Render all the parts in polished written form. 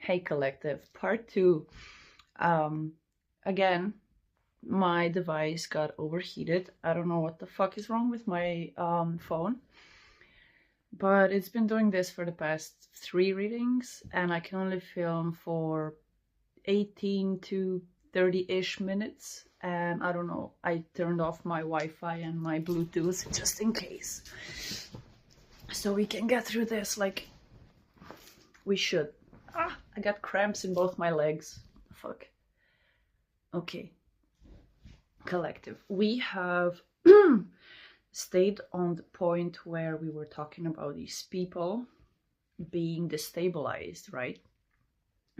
Hey Collective, part 2. Again, my device got overheated. I don't know what the fuck is wrong with my phone, but it's been doing this for the past 3 readings, and I can only film for 18 to 30-ish minutes, and I don't know, I turned off my Wi-Fi and my Bluetooth just in case. So we can get through this like we should. I got cramps in both my legs. Fuck. Okay. Collective. We have stayed on the point where we were talking about these people being destabilized, right?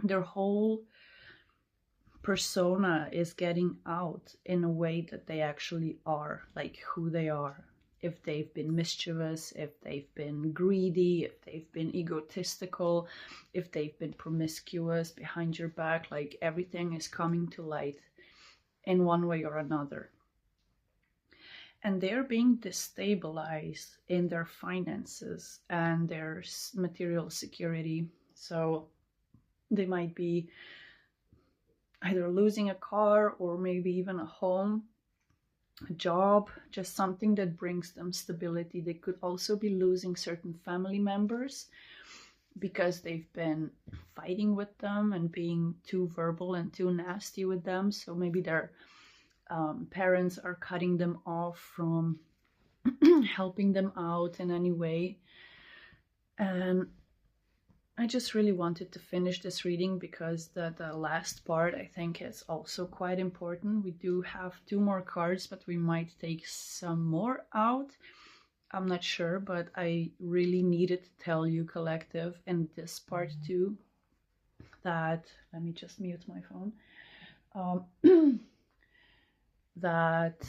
Their whole persona is getting out in a way that they actually are, like who they are. If they've been mischievous, if they've been greedy, if they've been egotistical, if they've been promiscuous behind your back, like everything is coming to light in one way or another. And they're being destabilized in their finances and their material security. So they might be either losing a car or maybe even a home, a job, just something that brings them stability. They could also be losing certain family members because they've been fighting with them and being too verbal and too nasty with them. So maybe their parents are cutting them off from helping them out in any way. And I just really wanted to finish this reading because the last part I think is also quite important. We do have 2 more cards, but we might take some more out. I'm not sure, but I really needed to tell you, Collective, in this part too, that, let me just mute my phone, that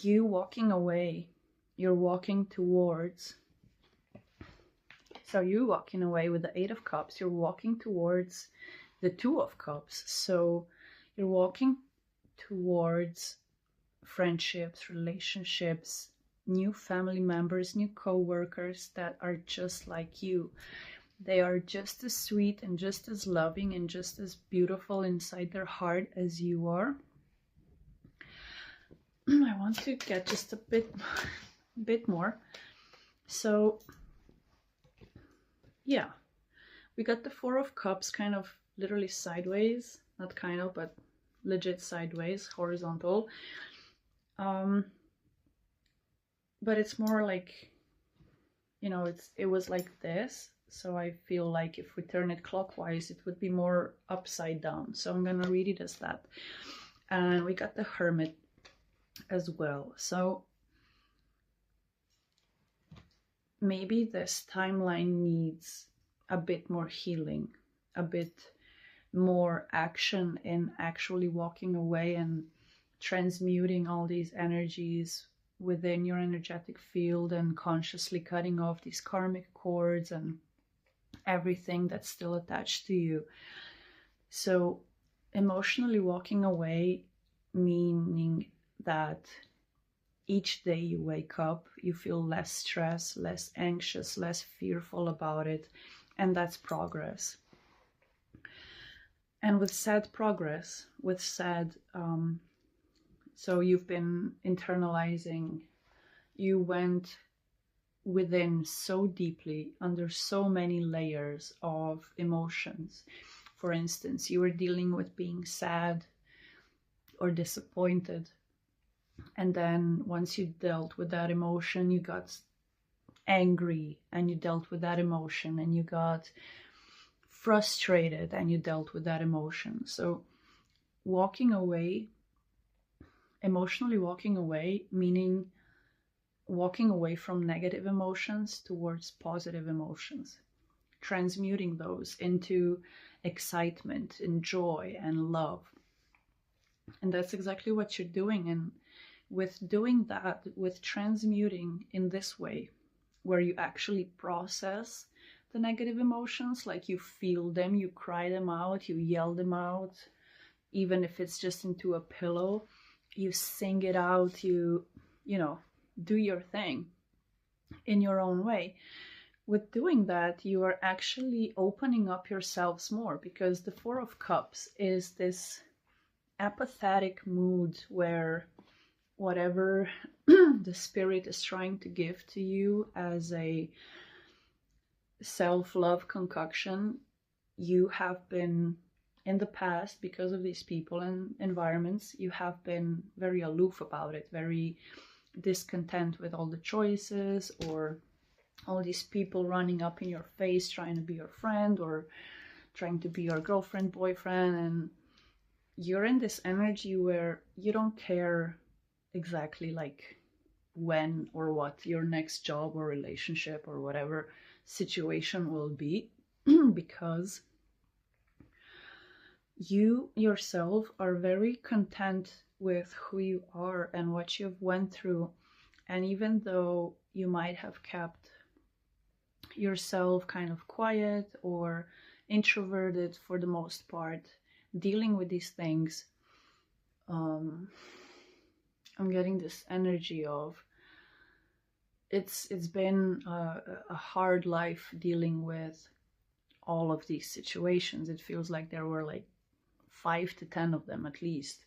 you walking away, you're walking towards. So you're walking away with the 8 of Cups, you're walking towards the 2 of Cups. So you're walking towards friendships, relationships, new family members, new co-workers that are just like you. They are just as sweet and just as loving and just as beautiful inside their heart as you are. I want to get just a bit more. So yeah, we got the 4 of Cups kind of literally sideways, not kind of, but legit sideways, horizontal. But it's more like, you know, it was like this. So I feel like if we turn it clockwise, it would be more upside down. So I'm gonna read it as that. And we got the Hermit as well. So maybe this timeline needs a bit more healing, a bit more action in actually walking away and transmuting all these energies within your energetic field and consciously cutting off these karmic cords and everything that's still attached to you. So emotionally walking away, meaning that each day you wake up, you feel less stressed, less anxious, less fearful about it. And that's progress. And with said progress, with said, so you've been internalizing, you went within so deeply, under so many layers of emotions. For instance, you were dealing with being sad or disappointed. And then once you dealt with that emotion, you got angry and you dealt with that emotion, and you got frustrated and you dealt with that emotion. So walking away, emotionally walking away, meaning walking away from negative emotions towards positive emotions, transmuting those into excitement and joy and love. And that's exactly what you're doing. And with doing that, with transmuting in this way, where you actually process the negative emotions, like you feel them, you cry them out, you yell them out, even if it's just into a pillow, you sing it out, you know, do your thing in your own way. with doing that, you are actually opening up yourselves more, because the Four of Cups is this apathetic mood where whatever the spirit is trying to give to you as a self-love concoction, you have been in the past, because of these people and environments, you have been very aloof about it, very discontent with all the choices, or all these people running up in your face trying to be your friend or trying to be your girlfriend, boyfriend, and you're in this energy where you don't care exactly like when or what your next job or relationship or whatever situation will be, because you yourself are very content with who you are and what you've went through. And even though you might have kept yourself kind of quiet or introverted for the most part, dealing with these things, I'm getting this energy of it's been a hard life dealing with all of these situations. It feels like there were like 5 to 10 of them at least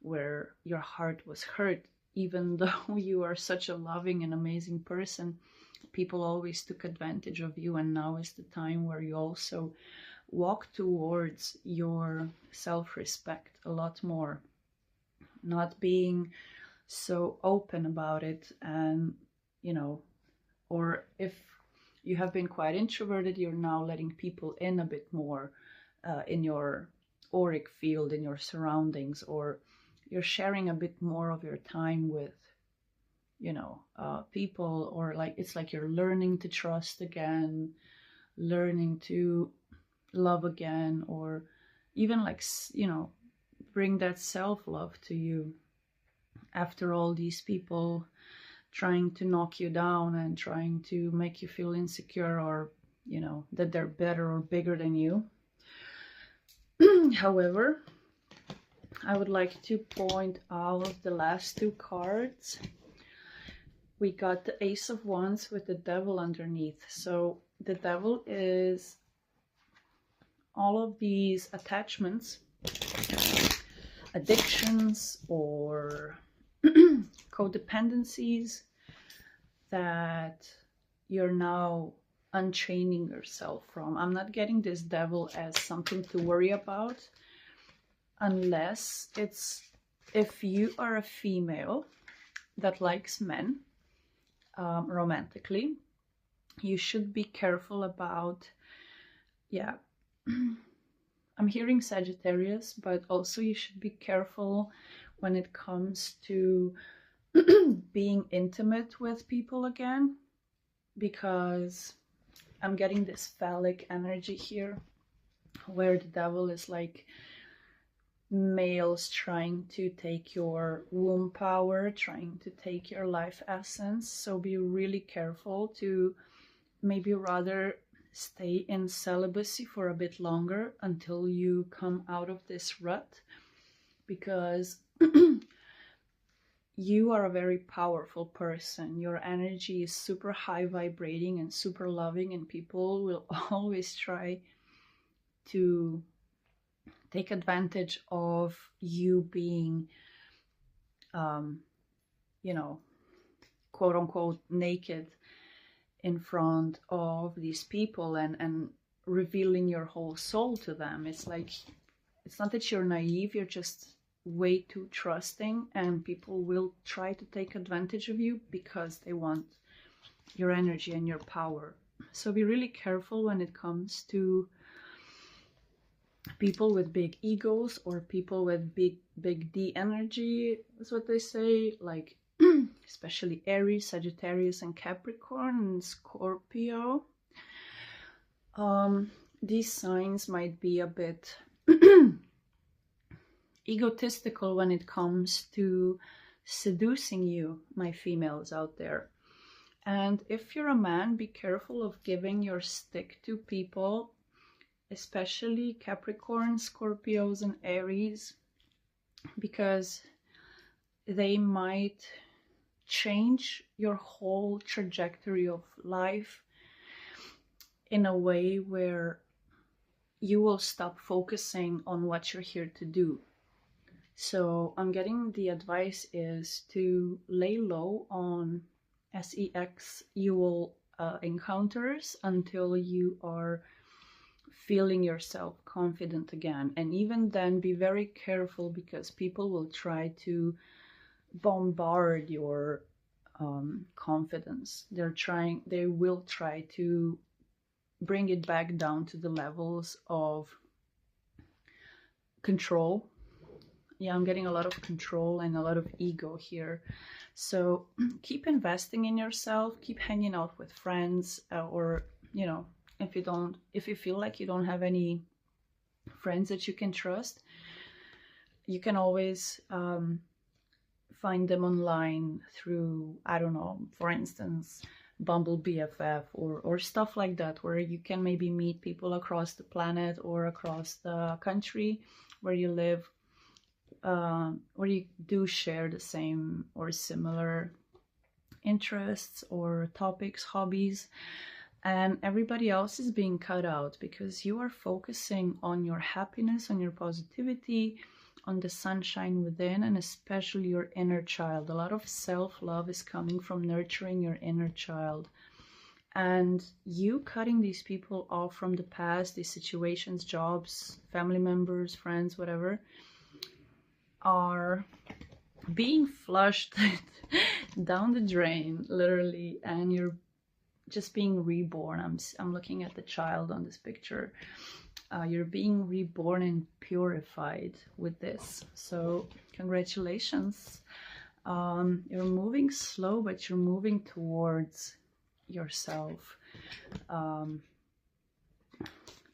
where your heart was hurt, even though you are such a loving and amazing person. People always took advantage of you, and now is the time where you also walk towards your self-respect a lot more, not being so open about it. And or if you have been quite introverted, you're now letting people in a bit more in your auric field, in your surroundings, or you're sharing a bit more of your time with people, or like it's like you're learning to trust again, learning to love again, or even like bring that self-love to you after all these people trying to knock you down and trying to make you feel insecure, or that they're better or bigger than you. However, I would like to point out the last 2 cards. We got the Ace of Wands with the Devil underneath. So the Devil is all of these attachments, addictions, or codependencies that you're now unchaining yourself from. I'm not getting this Devil as something to worry about, unless it's if you are a female that likes men romantically. You should be careful about, I'm hearing Sagittarius, but also you should be careful when it comes to being intimate with people again, because I'm getting this phallic energy here where the Devil is like males trying to take your womb power, trying to take your life essence. So be really careful to maybe rather stay in celibacy for a bit longer until you come out of this rut, because you are a very powerful person. Your energy is super high vibrating and super loving, and people will always try to take advantage of you being, quote unquote, naked in front of these people and revealing your whole soul to them. It's like, it's not that you're naive, you're just way too trusting, and people will try to take advantage of you because they want your energy and your power. So be really careful when it comes to people with big egos or people with big D energy, is what they say, like especially Aries, Sagittarius, and Capricorn, and Scorpio. These signs might be a bit egotistical when it comes to seducing you, my females out there. And if you're a man, be careful of giving your stick to people, especially Capricorn, Scorpios, and Aries, because they might change your whole trajectory of life in a way where you will stop focusing on what you're here to do. So I'm getting the advice is to lay low on sex you will encounters until you are feeling yourself confident again. And even then, be very careful, because people will try to bombard your confidence. They will try to bring it back down to the levels of control. Yeah, I'm getting a lot of control and a lot of ego here. So keep investing in yourself, keep hanging out with friends, or, you know, if you feel like you don't have any friends that you can trust, you can always find them online through, I don't know, for instance, Bumble BFF or stuff like that, where you can maybe meet people across the planet or across the country where you live, where you do share the same or similar interests or topics, hobbies, and everybody else is being cut out because you are focusing on your happiness, on your positivity, on the sunshine within, and especially your inner child. A lot of self-love is coming from nurturing your inner child. And you cutting these people off from the past, these situations, jobs, family members, friends, whatever, are being flushed down the drain, literally, and you're just being reborn. I'm looking at the child on this picture. You're being reborn and purified with this. So congratulations. You're moving slow, but you're moving towards yourself.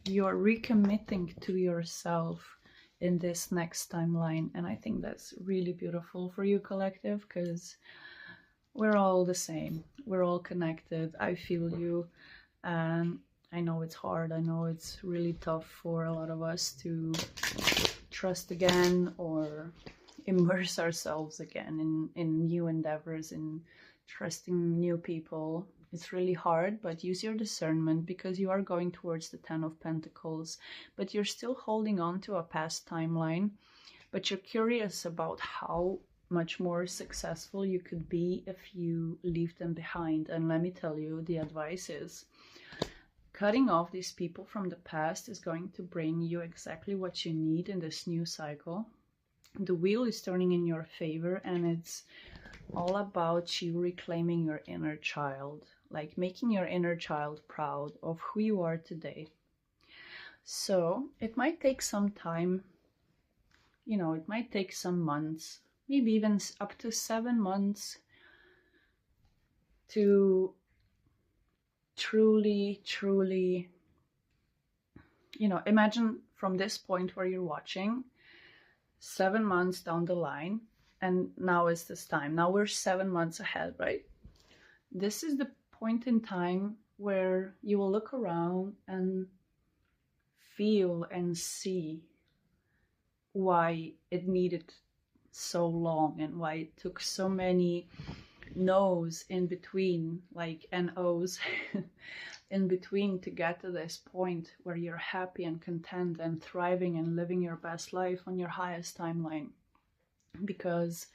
You're recommitting to yourself in this next timeline, and I think that's really beautiful for you, collective, because we're all the same. We're all connected. I feel you, and I know it's hard. I know it's really tough for a lot of us to trust again or immerse ourselves again in new endeavors, in trusting new people. It's really hard, but use your discernment, because you are going towards the 10 of Pentacles, but you're still holding on to a past timeline, but you're curious about how much more successful you could be if you leave them behind. And let me tell you, the advice is cutting off these people from the past is going to bring you exactly what you need in this new cycle. The wheel is turning in your favor, and it's all about you reclaiming your inner child, like making your inner child proud of who you are today. So it might take some time, you know, it might take some months, maybe even up to 7 months, to truly, you know, imagine from this point where you're watching, 7 months down the line, and now is this time. Now we're 7 months ahead, right? This is the point in time where you will look around and feel and see why it needed so long and why it took so many no's in between, like NO's in between, to get to this point where you're happy and content and thriving and living your best life on your highest timeline. Because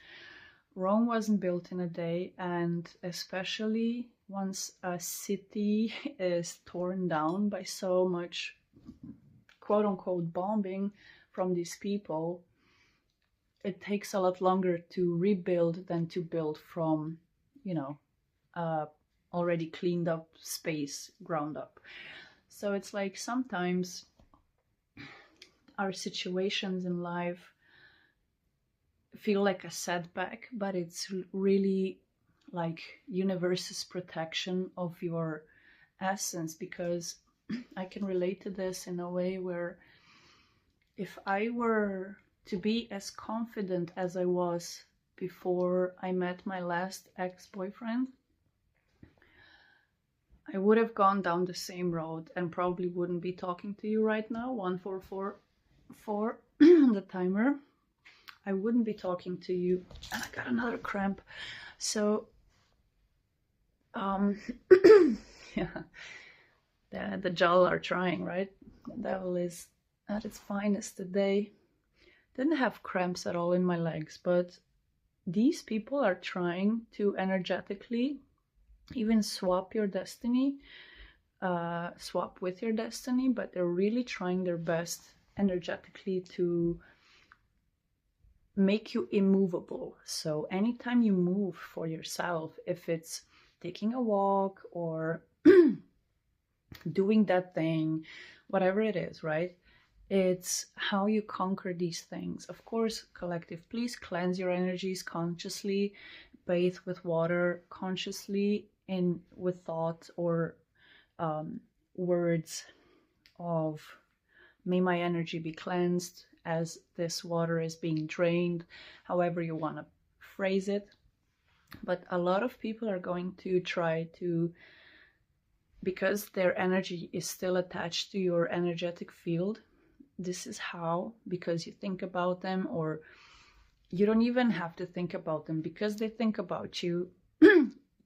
Rome wasn't built in a day, and especially once a city is torn down by so much quote-unquote bombing from these people, it takes a lot longer to rebuild than to build from, you know, already cleaned up space, ground up. So it's like sometimes our situations in life feel like a setback, but it's really like universe's protection of your essence, because I can relate to this in a way where if I were to be as confident as I was before I met my last ex-boyfriend, I would have gone down the same road and probably wouldn't be talking to you right now. 1444 the timer. I wouldn't be talking to you, and I got another cramp. So yeah, The Jal are trying, right? The devil is at its finest today. Didn't have cramps at all in my legs, but these people are trying to energetically even swap your destiny, swap with your destiny, but they're really trying their best energetically to make you immovable. So anytime you move for yourself, if it's taking a walk or doing that thing, whatever it is, right? It's how you conquer these things. Of course, collective, please cleanse your energies consciously, bathe with water consciously, in with thought or words of may my energy be cleansed as this water is being drained, however you want to phrase it. But a lot of people are going to try to, because their energy is still attached to your energetic field, this is how, because you think about them, or you don't even have to think about them, because they think about you,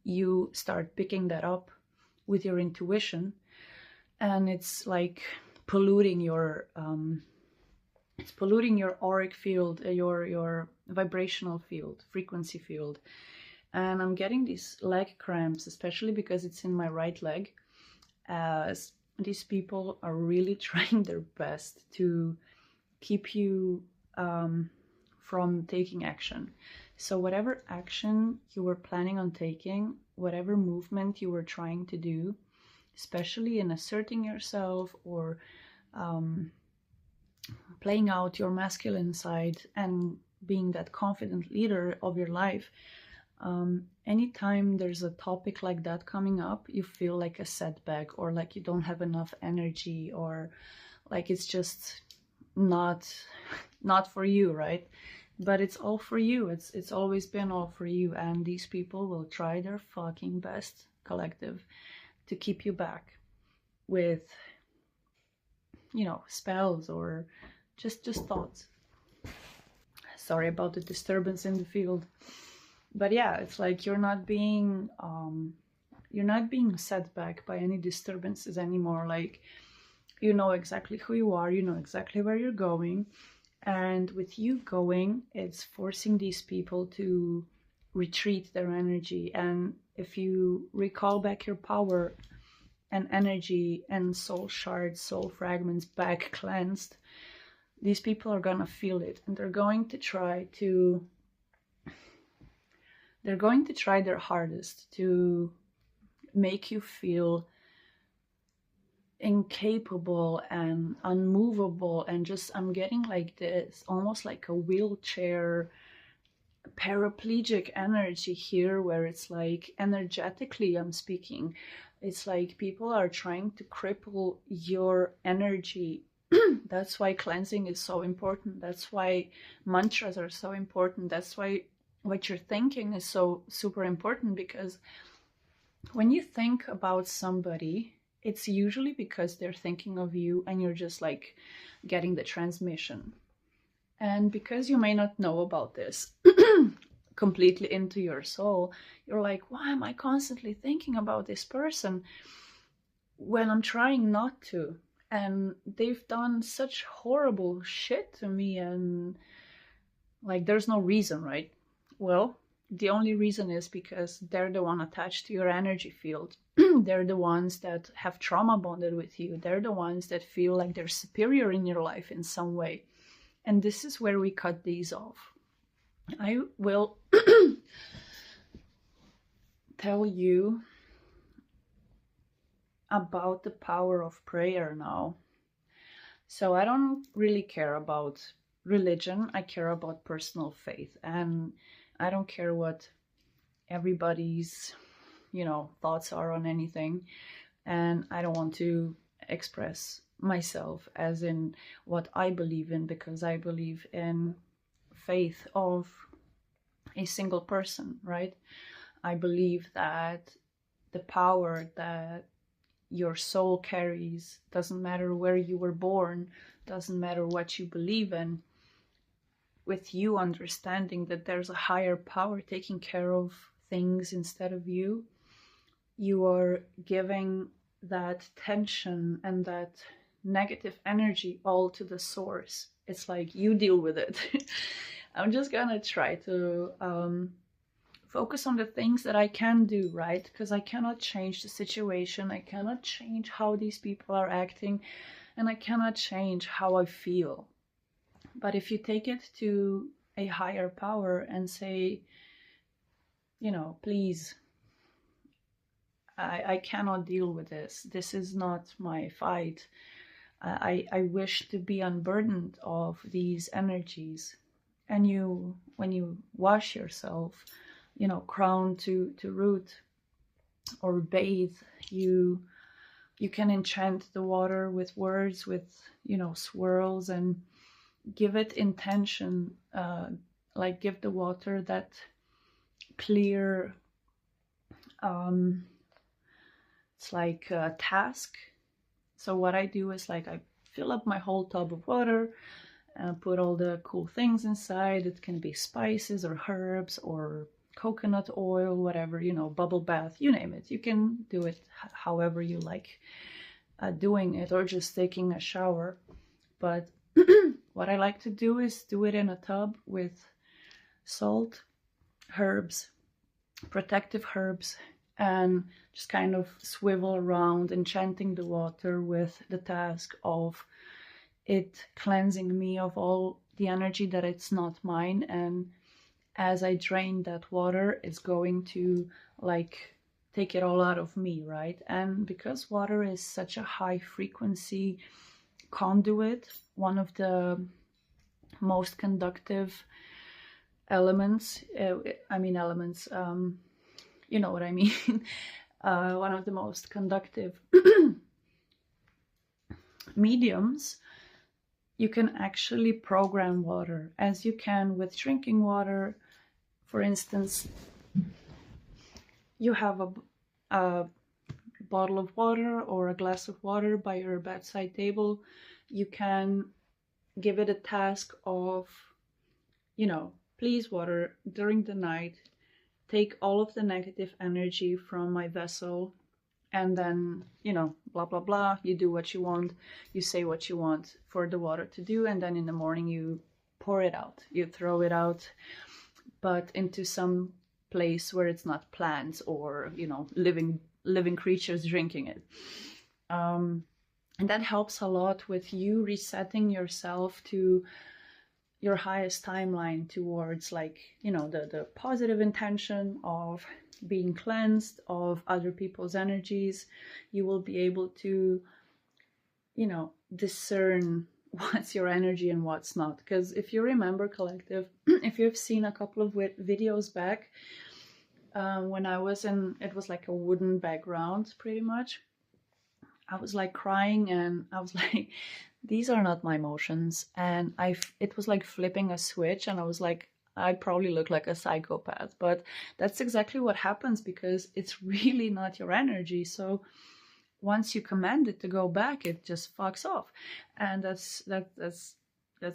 you start picking that up with your intuition, and it's like polluting your auric field, your vibrational field, frequency field. And I'm getting these leg cramps, especially because it's in my right leg, as these people are really trying their best to keep you from taking action. So whatever action you were planning on taking, whatever movement you were trying to do, especially in asserting yourself or playing out your masculine side and being that confident leader of your life, anytime there's a topic like that coming up, you feel like a setback, or like you don't have enough energy, or like it's just not for you, right? But it's all for you. It's always been all for you, and these people will try their fucking best, collective, to keep you back with, you know, spells or just thoughts. Sorry about the disturbance in the field. But yeah, it's like you're not being set back by any disturbances anymore. Like, you know exactly who you are, you know exactly where you're going, and with you going, it's forcing these people to retreat their energy. And if you recall back your power and energy and soul shards, soul fragments back cleansed, these people are gonna feel it, and they're going to try their hardest to make you feel incapable and unmovable. And just, I'm getting like this, almost like a wheelchair paraplegic energy here, where it's like, energetically I'm speaking, it's like people are trying to cripple your energy. That's why cleansing is so important. That's why mantras are so important. That's why what you're thinking is so super important, because when you think about somebody, it's usually because they're thinking of you, and you're just like getting the transmission. And because you may not know about this completely into your soul, you're like, why am I constantly thinking about this person when I'm trying not to? And they've done such horrible shit to me, and like, there's no reason, right? Well, the only reason is because they're the one attached to your energy field. They're the ones that have trauma bonded with you. They're the ones that feel like they're superior in your life in some way. And this is where we cut these off. I will tell you about the power of prayer now. So I don't really care about religion. I care about personal faith, and I don't care what everybody's, you know, thoughts are on anything. And I don't want to express myself as in what I believe in, because I believe in faith of a single person, right? I believe that the power that your soul carries, doesn't matter where you were born, doesn't matter what you believe in, with you understanding that there's a higher power taking care of things instead of you, you are giving that tension and that negative energy all to the source. It's like, you deal with it. I'm just gonna try to focus on the things that I can do, right? Because I cannot change the situation. I cannot change how these people are acting, and I cannot change how I feel. But if you take it to a higher power and say, you know, please, I cannot deal with this. This is not my fight. I wish to be unburdened of these energies. And you, when you wash yourself, you know, crown to root, or bathe, you can enchant the water with words, with, you know, swirls, and give it intention, like give the water that clear, it's like a task. So what I do is, like, I fill up my whole tub of water and put all the cool things inside. It can be spices or herbs or coconut oil, whatever, you know, bubble bath, you name it. You can do it however you like doing it, or just taking a shower. But what I like to do is do it in a tub with salt, herbs, protective herbs, and just kind of swivel around, enchanting the water with the task of it cleansing me of all the energy that it's not mine. And as I drain that water, it's going to, like, take it all out of me, right? And because water is such a high frequency conduit, one of the most conductive elements, you know what I mean, one of the most conductive mediums, you can actually program water, as you can with drinking water. For instance, you have a bottle of water or a glass of water by your bedside table. You can give it a task of, you know, please, water, during the night, take all of the negative energy from my vessel, and then, you know, blah, blah, blah. You do what you want. You say what you want for the water to do. And then in the morning, you pour it out. You throw it out, but into some place where it's not plants or, you know, living creatures drinking it. And that helps a lot with you resetting yourself to your highest timeline towards, like, you know, the positive intention of being cleansed of other people's energies. You will be able to, you know, discern what's your energy and what's not. Because if you remember, collective, if you've seen a couple of videos back, when I was in, it was like a wooden background pretty much, I was like crying, and I was like, these are not my emotions. And it was like flipping a switch, and I was like, I probably look like a psychopath, but that's exactly what happens, because it's really not your energy. So once you command it to go back, it just fucks off. And that's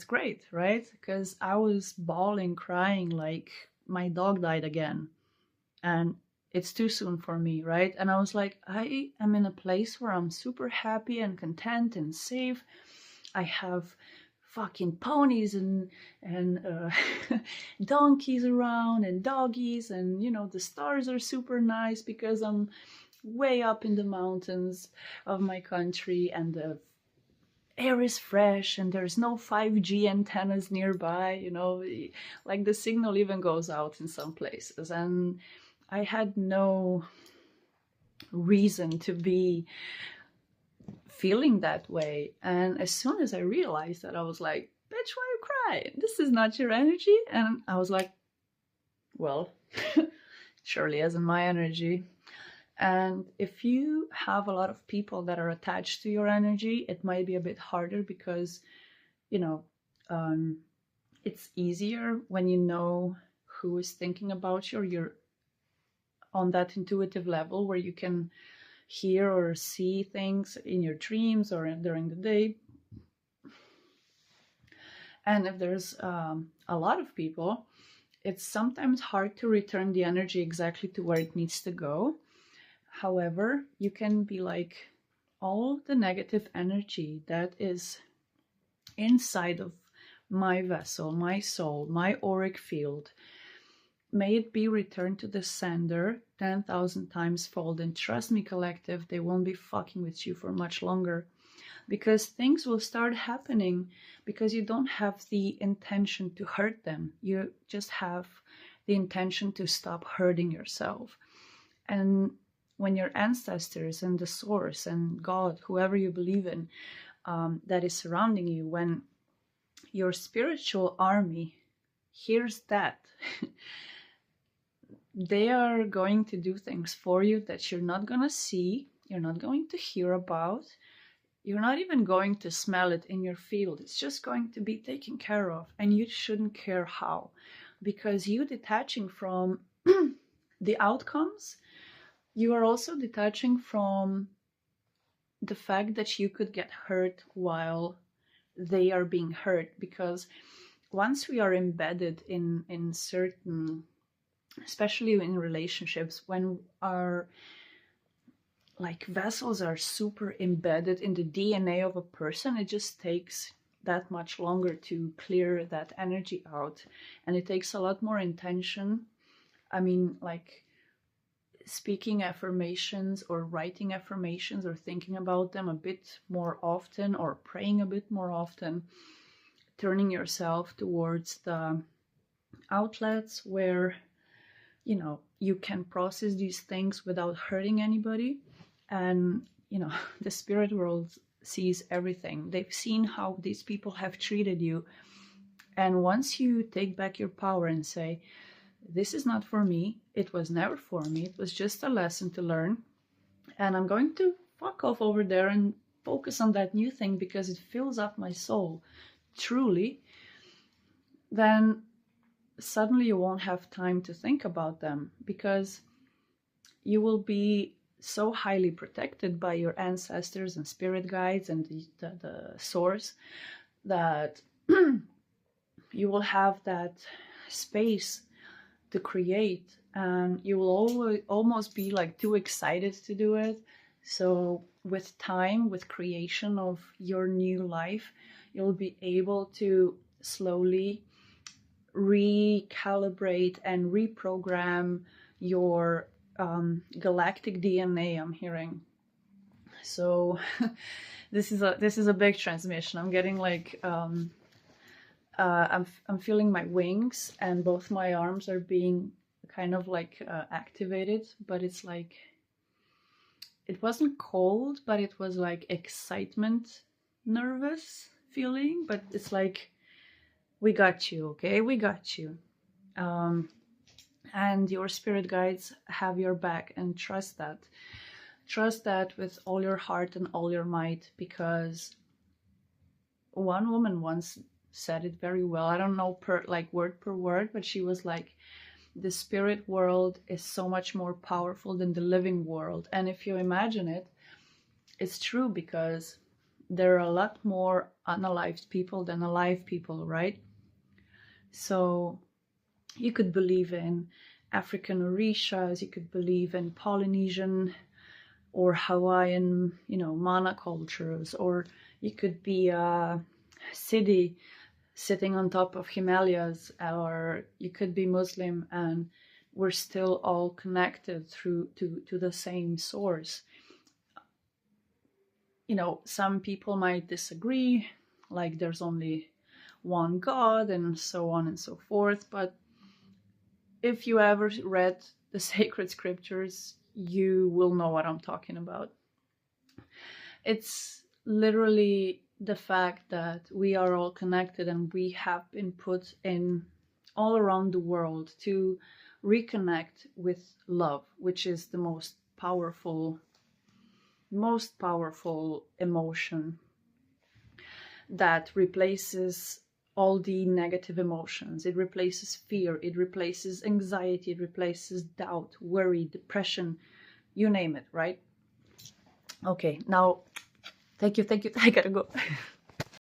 great, right? Because I was bawling, crying like my dog died again, and it's too soon for me, right? And I was like, I am in a place where I'm super happy and content and safe. I have fucking ponies and donkeys around, and doggies, and, you know, the stars are super nice because I'm way up in the mountains of my country, and the air is fresh, and there's no 5G antennas nearby, you know, like the signal even goes out in some places. And I had no reason to be feeling that way. And as soon as I realized that, I was like, bitch, why you crying? This is not your energy. And I was like, well, surely isn't my energy. And if you have a lot of people that are attached to your energy, it might be a bit harder, because, you know, it's easier when you know who is thinking about you, or you're on that intuitive level where you can hear or see things in your dreams or during the day. And if there's a lot of people, it's sometimes hard to return the energy exactly to where it needs to go. However, you can be like all the negative energy that is inside of my vessel, my soul, my auric field, may it be returned to the sender 10,000 times fold. And trust me, collective, they won't be fucking with you for much longer, because things will start happening because you don't have the intention to hurt them. You just have the intention to stop hurting yourself. And when your ancestors and the source and God, whoever you believe in, that is surrounding you, when your spiritual army hears that, they are going to do things for you that you're not going to see, you're not going to hear about, you're not even going to smell it in your field. It's just going to be taken care of, and you shouldn't care how, because you detaching from the outcomes, you are also detaching from the fact that you could get hurt while they are being hurt. Because once we are embedded in certain, especially in relationships, when our like vessels are super embedded in the DNA of a person, it just takes that much longer to clear that energy out, and it takes a lot more intention. I mean, like speaking affirmations or writing affirmations or thinking about them a bit more often, or praying a bit more often, turning yourself towards the outlets where, you know, you can process these things without hurting anybody. And, you know, the spirit world sees everything. They've seen how these people have treated you. And once you take back your power and say, this is not for me, it was never for me, it was just a lesson to learn, and I'm going to fuck off over there and focus on that new thing because it fills up my soul, truly, then suddenly you won't have time to think about them, because you will be so highly protected by your ancestors and spirit guides and the source, that you will have that space to create, and you will almost be like too excited to do it. So with time, with creation of your new life, you'll be able to slowly recalibrate and reprogram your galactic DNA, I'm hearing. So this is a big transmission. I'm getting like I'm feeling my wings, and both my arms are being kind of like activated, but it's like, it wasn't cold, but it was like excitement, nervous feeling, but it's like, we got you, okay? We got you. And your spirit guides have your back, and trust that. Trust that with all your heart and all your might, because one woman once said it very well. I don't know word per word, but she was like, the spirit world is so much more powerful than the living world. And if you imagine it, it's true, because there are a lot more unalived people than alive people, right? So you could believe in African Orishas, you could believe in Polynesian or Hawaiian, you know, mana cultures, or you could be a city sitting on top of Himalayas, or you could be Muslim, and we're still all connected through to the same source. You know, some people might disagree, like there's only one God and so on and so forth, but if you ever read the sacred scriptures, you will know what I'm talking about. It's literally the fact that we are all connected, and we have been put in all around the world to reconnect with love, which is the most powerful emotion that replaces all the negative emotions. It replaces fear, it replaces anxiety, it replaces doubt, worry, depression, you name it, right? Okay, now, thank you, I gotta go.